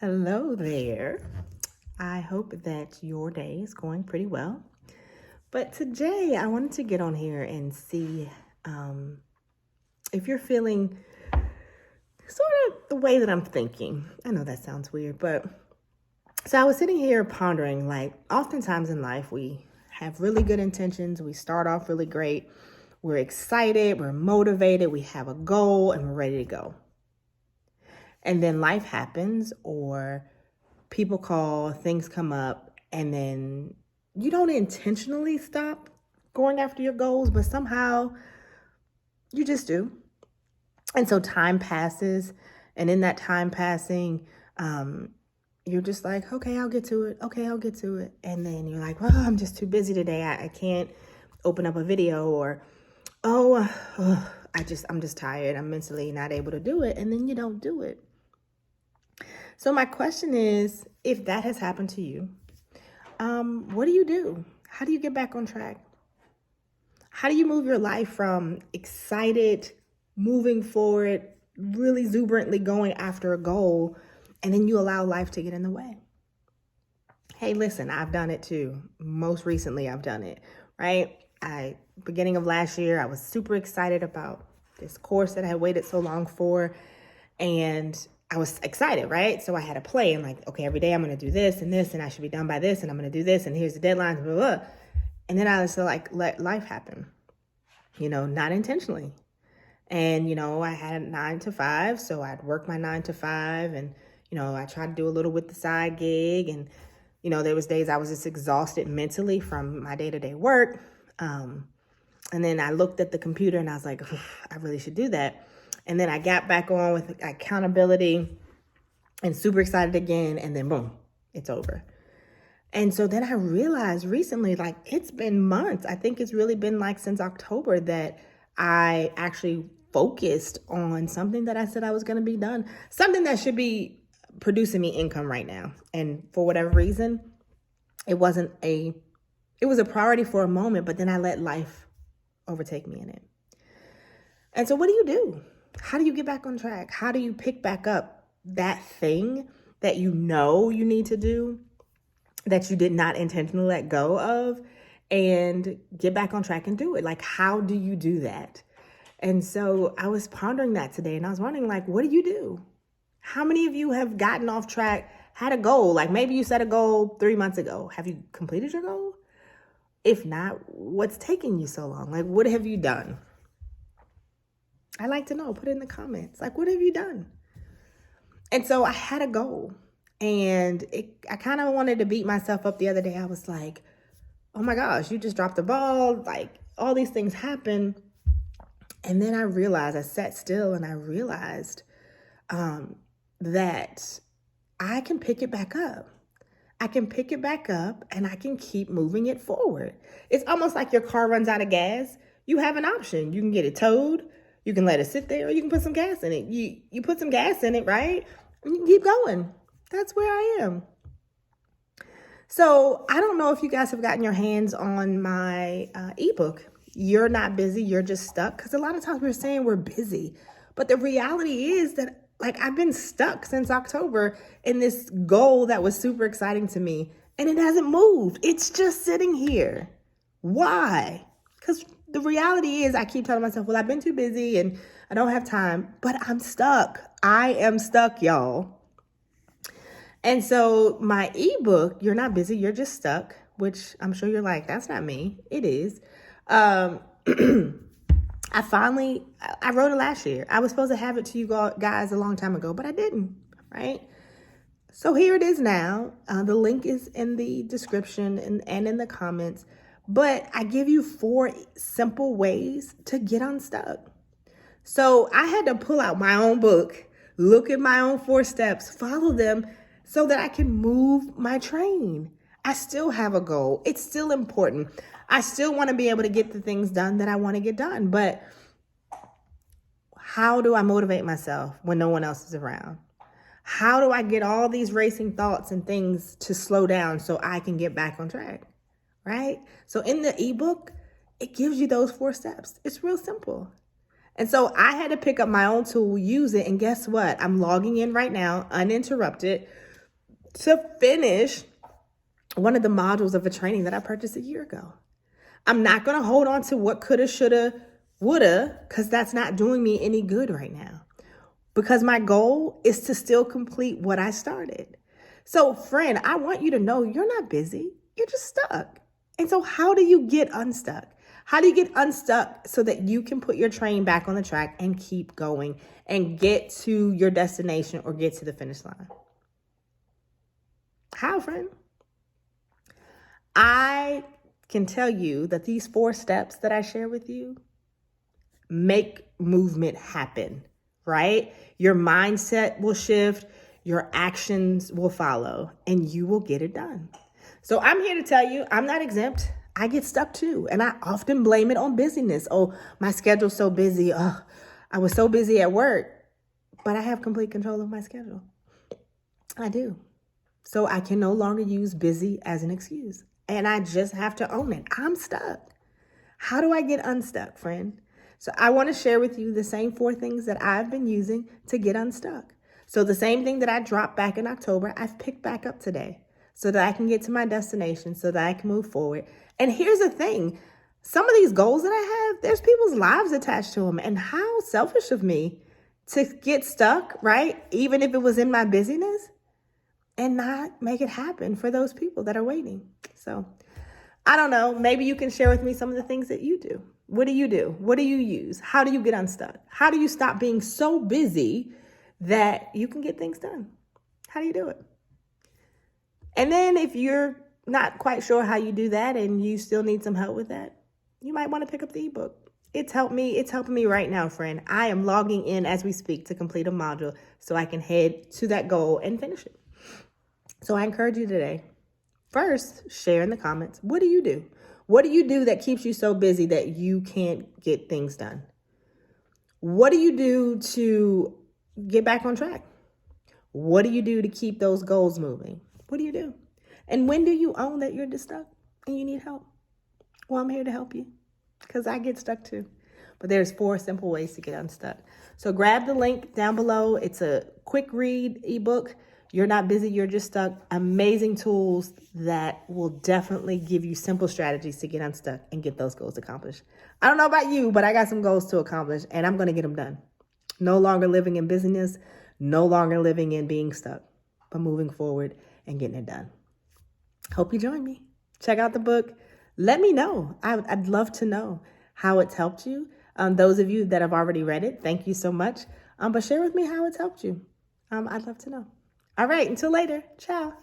Hello there. I hope that your day is going pretty well. But today I wanted to get on here and see if you're feeling sort of the way that I'm thinking. I know that sounds weird, but so I was sitting here pondering like, oftentimes in life, we have really good intentions. We start off really great. We're excited, we're motivated, we have a goal, and we're ready to go. And then life happens, or people call, things come up, and then you don't intentionally stop going after your goals, but somehow you just do. And so time passes, and in that time passing, you're just like, okay, I'll get to it. Okay, I'll get to it. And then you're like, well, I'm just too busy today. I can't open up a video, or, I'm just tired. I'm mentally not able to do it. And then you don't do it. So my question is, if that has happened to you, what do you do? How do you get back on track? How do you move your life from excited, moving forward, really exuberantly going after a goal, and then you allow life to get in the way? Hey, listen, I've done it too. Most recently, I've done it, right? Beginning of last year, I was super excited about this course that I had waited so long for, and I was excited, right? So I had a plan, like, okay, every day I'm going to do this, and I should be done by this, and I'm going to do this, and here's the deadline, blah, blah, blah. And then I was like, let life happen, not intentionally. And, I had a 9 to 5, so I'd work my 9 to 5, and, I tried to do a little with the side gig, and, there was days I was just exhausted mentally from my day-to-day work. And then I looked at the computer and I was like, I really should do that. And then I got back on with accountability and super excited again. And then boom, it's over. And so then I realized recently, like, it's been months. I think it's really been like since October that I actually focused on something that I said I was going to be done, something that should be producing me income right now. And for whatever reason, it was a priority for a moment, but then I let life overtake me in it. And so what do you do? How do you get back on track? How do you pick back up that thing that you know you need to do, that you did not intentionally let go of, and get back on track and do it? Like, how do you do that? And so I was pondering that today, and I was wondering, like, what do you do? How many of you have gotten off track, had a goal? Like, maybe you set a goal 3 months ago. Have you completed your goal? If not, what's taking you so long? Like, what have you done? I like to know. Put it in the comments. Like, what have you done? And so I had a goal, and I kind of wanted to beat myself up the other day. I was like, oh my gosh, you just dropped the ball. Like, all these things happen. And then I sat still and I realized that I can pick it back up. I can pick it back up and I can keep moving it forward. It's almost like your car runs out of gas. You have an option. You can get it towed. You can let it sit there, or you can put some gas in it. You put some gas in it, right? And you can keep going. That's where I am. So I don't know if you guys have gotten your hands on my ebook. You're not busy, you're just stuck. Because a lot of times we're saying we're busy. But the reality is that, like, I've been stuck since October in this goal that was super exciting to me, and it hasn't moved. It's just sitting here. Why? Because the reality is I keep telling myself, well, I've been too busy and I don't have time, but I'm stuck. I am stuck, y'all. And so my ebook, You're Not Busy, You're Just Stuck, which I'm sure you're like, that's not me. It is. I wrote it last year. I was supposed to have it to you guys a long time ago, but I didn't, right? So here it is now. The link is in the description and in the comments, but I give you 4 simple ways to get unstuck. So I had to pull out my own book, look at my own 4 steps, follow them so that I can move my train. I still have a goal. It's still important. I still want to be able to get the things done that I want to get done. But how do I motivate myself when no one else is around? How do I get all these racing thoughts and things to slow down so I can get back on track, right? So in the ebook, it gives you those 4 steps. It's real simple. And so I had to pick up my own tool, use it, and guess what? I'm logging in right now, uninterrupted, to finish one of the modules of a training that I purchased a year ago. I'm not going to hold on to what coulda, shoulda, woulda, because that's not doing me any good right now. Because my goal is to still complete what I started. So, friend, I want you to know you're not busy. You're just stuck. And so how do you get unstuck? How do you get unstuck so that you can put your train back on the track and keep going and get to your destination or get to the finish line? How, friend? I can tell you that these 4 steps that I share with you make movement happen, right? Your mindset will shift, your actions will follow, and you will get it done. So I'm here to tell you, I'm not exempt. I get stuck too, and I often blame it on busyness. Oh, my schedule's so busy. Oh, I was so busy at work, but I have complete control of my schedule. I do. So I can no longer use busy as an excuse, and I just have to own it. I'm stuck. How do I get unstuck, friend? So I want to share with you the same 4 things that I've been using to get unstuck. So the same thing that I dropped back in October, I've picked back up today so that I can get to my destination, so that I can move forward. And here's the thing. Some of these goals that I have, there's people's lives attached to them. And how selfish of me to get stuck, right? Even if it was in my busyness, and not make it happen for those people that are waiting. So I don't know, maybe you can share with me some of the things that you do. What do you do? What do you use? How do you get unstuck? How do you stop being so busy that you can get things done? How do you do it? And then if you're not quite sure how you do that and you still need some help with that, you might want to pick up the ebook. It's helped me. It's helping me right now, friend. I am logging in as we speak to complete a module so I can head to that goal and finish it. So I encourage you today, first, share in the comments. What do you do? What do you do that keeps you so busy that you can't get things done? What do you do to get back on track? What do you do to keep those goals moving? What do you do? And when do you own that you're just stuck and you need help? Well, I'm here to help you because I get stuck too. But there's 4 simple ways to get unstuck. So grab the link down below. It's a quick read ebook. You're not busy, you're just stuck. Amazing tools that will definitely give you simple strategies to get unstuck and get those goals accomplished. I don't know about you, but I got some goals to accomplish and I'm going to get them done. No longer living in busyness, no longer living in being stuck, but moving forward and getting it done. Hope you join me. Check out the book. Let me know. I'd love to know how it's helped you. Those of you that have already read it, thank you so much. But share with me how it's helped you. I'd love to know. All right, until later. Ciao.